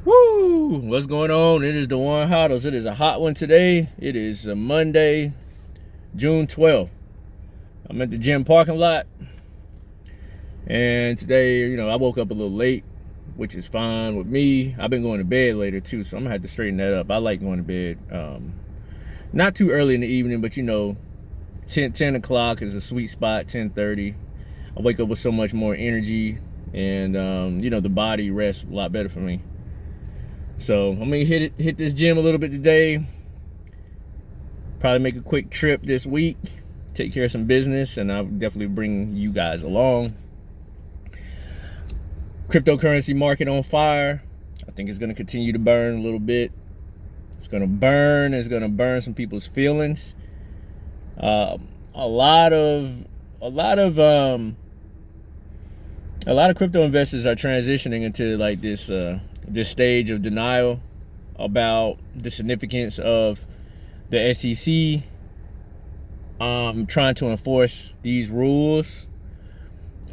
Woo! What's going on? It is the one Hoddles. It is a hot one today. It is a Monday, June 12th. I'm at the gym parking lot, and today, I woke up a little late, which is fine with me. I've been going to bed later too, so I'm gonna have to straighten that up. I like going to bed, not too early in the evening, but 10 o'clock is a sweet spot. 10:30. I wake up with so much more energy, and the body rests a lot better for me. So I'm gonna hit this gym a little bit today. Probably make a quick trip this week, take care of some business, and I'll definitely bring you guys along. Cryptocurrency market on fire. I think it's gonna continue to burn a little bit. It's gonna burn. It's gonna burn some people's feelings. A lot of crypto investors are transitioning into like this stage of denial about the significance of the SEC trying to enforce these rules.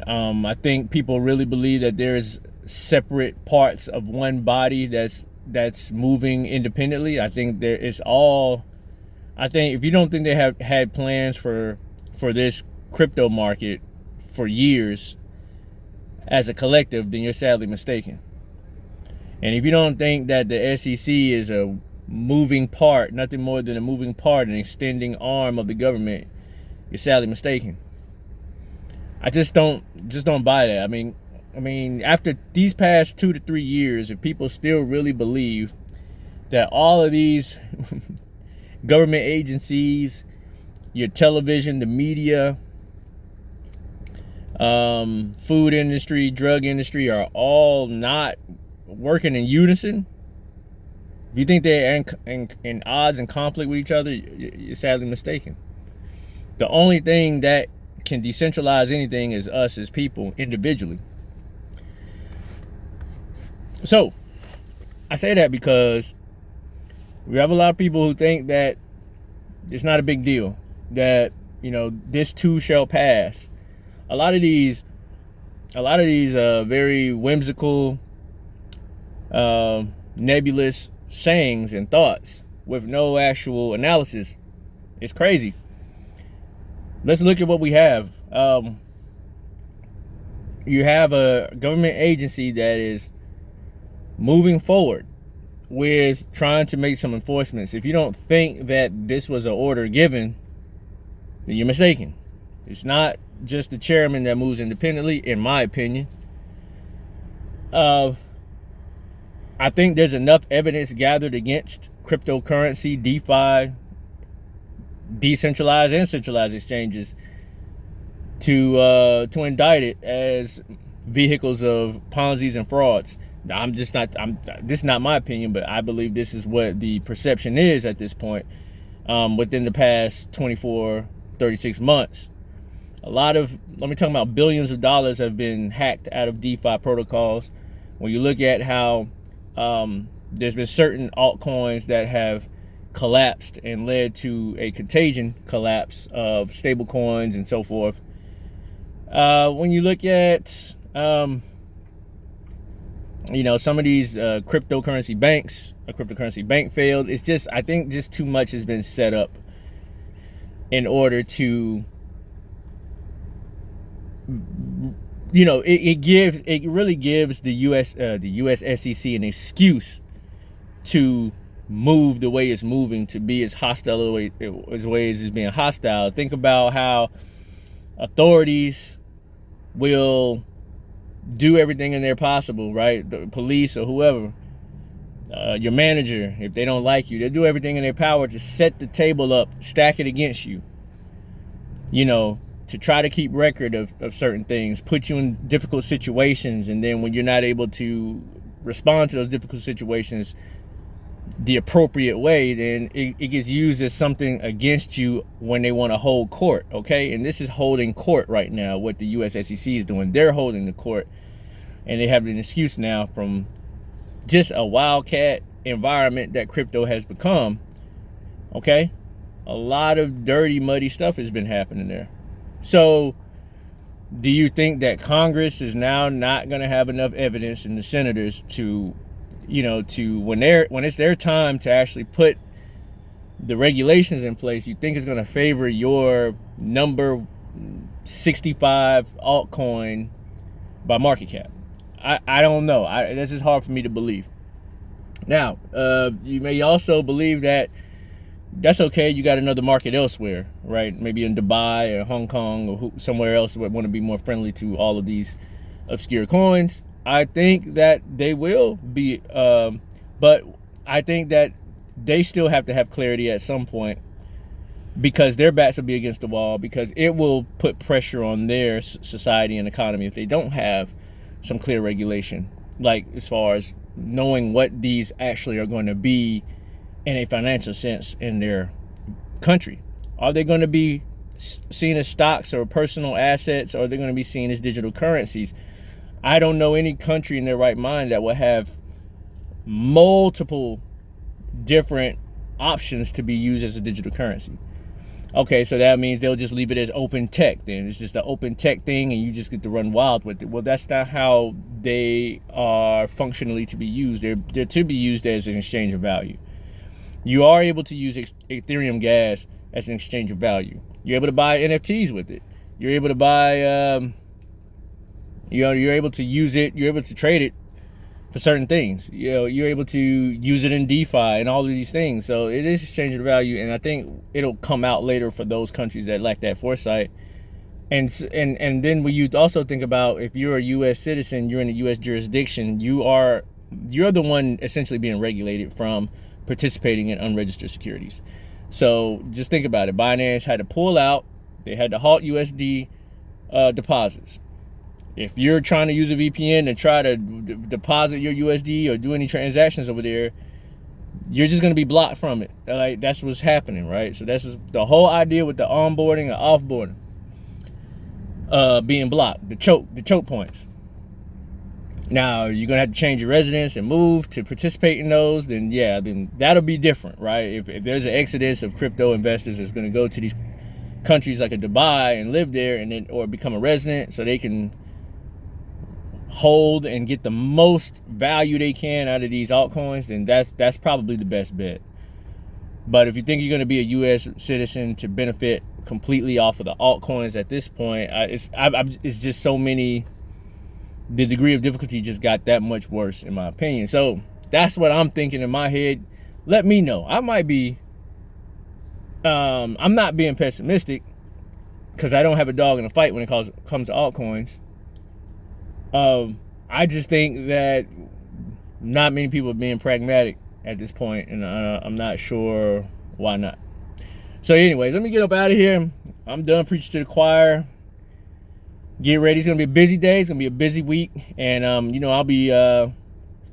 I think people really believe that there's separate parts of one body that's moving independently. I think I think if you don't think they have had plans for this crypto market for years as a collective, then you're sadly mistaken. And if you don't think that the SEC is a moving part, nothing more than a moving part, an extending arm of the government, you're sadly mistaken. I just don't buy that. I mean, after these past 2 to 3 years, if people still really believe that all of these government agencies, your television, the media, food industry, drug industry are all not working in unison, if you think they're in odds and conflict with each other, you're sadly mistaken. The only thing that can decentralize anything is us as people individually. So I say that because we have a lot of people who think that it's not a big deal, that this too shall pass. A lot of these very whimsical, nebulous sayings and thoughts with no actual analysis. It's crazy. Let's look at what we have. You have a government agency that is moving forward with trying to make some enforcements. If you don't think that this was an order given, then you're mistaken. It's not just the chairman that moves independently, in my opinion. I think there's enough evidence gathered against cryptocurrency, DeFi, decentralized and centralized exchanges to indict it as vehicles of Ponzi's and frauds. This is not my opinion, but I believe this is what the perception is at this point. Within the past 24, 36 months, let me talk about billions of dollars have been hacked out of DeFi protocols. When you look at how there's been certain altcoins that have collapsed and led to a contagion collapse of stable coins and so forth. When you look at some of these cryptocurrency banks, a cryptocurrency bank failed. I think just too much has been set up in order to it really gives the US SEC an excuse to move the way it's moving, to be as hostile as it's being hostile. Think about how authorities will do everything in their possible, right? The police or whoever, your manager, if they don't like you, they'll do everything in their power to set the table up, stack it against you, to try to keep record of certain things, put you in difficult situations, and then when you're not able to respond to those difficult situations the appropriate way, then it gets used as something against you when they want to hold court, okay? And this is holding court right now, what the US SEC is doing. They're holding the court, and they have an excuse now from just a wildcat environment that crypto has become, okay? A lot of dirty, muddy stuff has been happening there. So do you think that Congress is now not going to have enough evidence, and the senators, to to when it's their time to actually put the regulations in place, you think it's going to favor your number 65 altcoin by market cap. I don't know. This is hard for me to believe. Now, you may also believe that that's okay. You got another market elsewhere, right? Maybe in Dubai or Hong Kong or somewhere else would want to be more friendly to all of these obscure coins. I think that they will be, but I think that they still have to have clarity at some point, because their backs will be against the wall, because it will put pressure on their society and economy if they don't have some clear regulation, like as far as knowing what these actually are going to be in a financial sense in their country. Are they going to be seen as stocks or personal assets, or are they going to be seen as digital currencies? I don't know any country in their right mind that will have multiple different options to be used as a digital currency. Okay, so that means they'll just leave it as open tech then. It's just an open tech thing and you just get to run wild with it. Well, that's not how they are functionally to be used. They're to be used as an exchange of value. You are able to use Ethereum gas as an exchange of value. You're able to buy NFTs with it. You're able to buy, you're able to use it. You're able to trade it for certain things. You're able to use it in DeFi and all of these things. So it is exchange of value, and I think it'll come out later for those countries that lack that foresight. And then when you also think about, if you're a U.S. citizen, you're in a U.S. jurisdiction, you're the one essentially being regulated from participating in unregistered securities. So just think about it. Binance had to pull out. They had to halt USD deposits. If you're trying to use a VPN and try to deposit your USD or do any transactions over there, you're just going to be blocked from it. Like, that's what's happening, right? So that's the whole idea with the onboarding and offboarding being blocked, the choke points. Now, you're going to have to change your residence and move to participate in those, then that'll be different, right? If there's an exodus of crypto investors that's going to go to these countries like a Dubai and live there, and then or become a resident so they can hold and get the most value they can out of these altcoins, then that's probably the best bet. But if you think you're going to be a U.S. citizen to benefit completely off of the altcoins at this point, it's just so many. The degree of difficulty just got that much worse, in my opinion. So that's what I'm thinking in my head. Let me know. I might be. I'm not being pessimistic, because I don't have a dog in the fight when it comes to altcoins. I just think that not many people are being pragmatic at this point, and I'm not sure why not. So anyways, let me get up out of here. I'm done preaching to the choir. Get ready. It's going to be a busy day. It's going to be a busy week. And, I'll be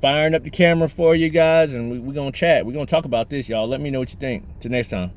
firing up the camera for you guys, and we're going to chat. We're going to talk about this, y'all. Let me know what you think. Till next time.